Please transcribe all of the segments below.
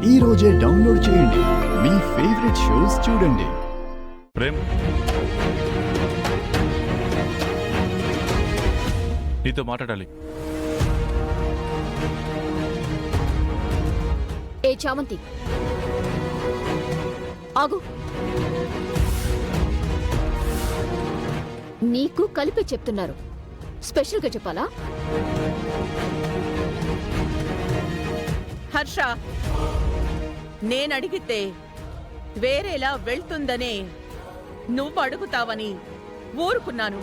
ఈ రోజే డౌన్లోడ్ చేయండి. మీ ఫేవరెట్ షోస్ చూడండి. ప్రేమ్, నీతో మాట్లాడాలి. ఏ చామంతి, ఆగు. నీకు కలిపి చెప్తున్నారు. స్పెషల్గా చెప్పాలా? హర్ష, నేనడిగితే వేరేలా వెళ్తుందనే నువ్వు అడుగుతావని ఊరుకున్నాను.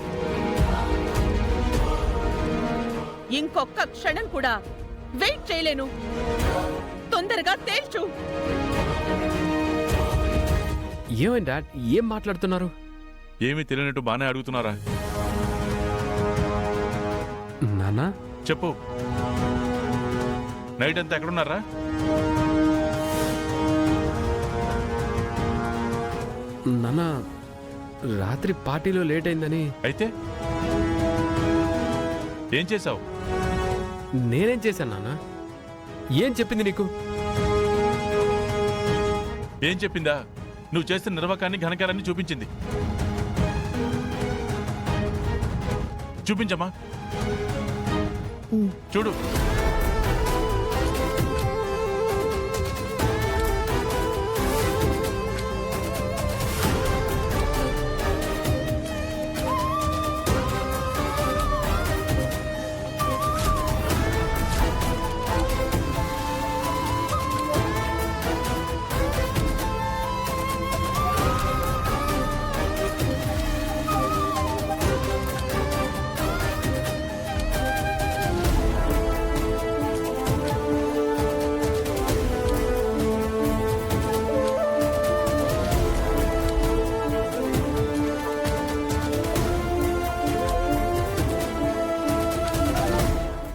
ఇంకొక్క క్షణం కూడా వెయిట్ చేయలేను. తొందరగా తేల్చు. ఏమైంది డాడ్? ఏం మాట్లాడుతున్నారు? ఏమీ తెలియనట్టు బానే అడుగుతున్నారా? నానా చెప్పు, నైట్ అంతా ఎక్కడున్నారా? నానా, రాత్రి పార్టీలో లేట్ అయిందని. అయితే ఏం చేశావు? నేనేం చేశాను నానా? ఏం చెప్పింది నీకు? ఏం చెప్పిందా? నువ్వు చేసిన నిర్వాకాన్ని ఘనకారాన్ని చూపించింది. చూపించమ్మా, చూడు.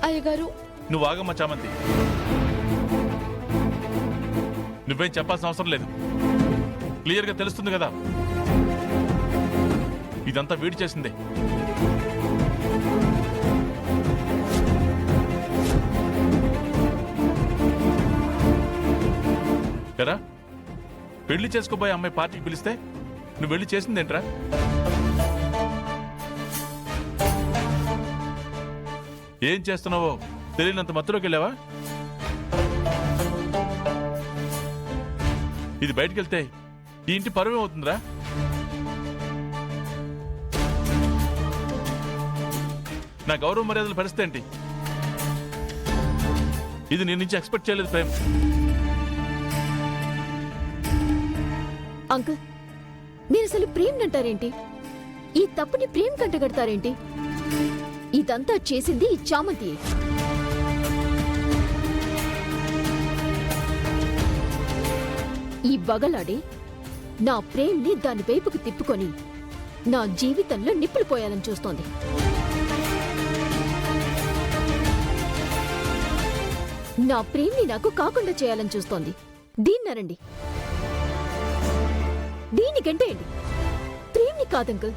అయ్యగారు, నువ్వు ఆగమ్మా చామంతి. నువ్వేం చెప్పాల్సిన అవసరం లేదు. క్లియర్గా తెలుస్తుంది కదా, ఇదంతా వీడి చేసిందే. కదా, పెళ్లి చేసుకోబోయే అమ్మాయి పార్టీకి పిలిస్తే నువ్వు వెళ్ళి చేసిందేంట్రా? ఏం చేస్తున్నావో తెలియనంత మత్తులోకి వెళ్ళావా? ఇది బయటికి వెళ్తే ఈ ఇంటి పరువు అవుతుందిరా. నా గౌరవ మర్యాదలు పరిస్థితి ఏంటి? ఇది నీ నుంచి ఎక్స్పెక్ట్ చేయలేదు ప్రేమ్. అంకుల్, మీరు అసలు ప్రేమ్ అంటారేంటి? ఈ తప్పుని ప్రేమ్ కంటగడతారేంటి? ఇదంతా చేసింది ఈ చామంతి. ఈ బగలాడి నా ప్రేమ్ని దాని వైపుకు తిప్పుకొని నా జీవితంలో నిప్పులు పోయాలని చూస్తోంది. నా ప్రేమ్ని నాకు కాకుండా చేయాలని చూస్తోంది. దీన్నరండి, దీన్ని గంటేయండి. ప్రేమ్ని కాదంకుల్.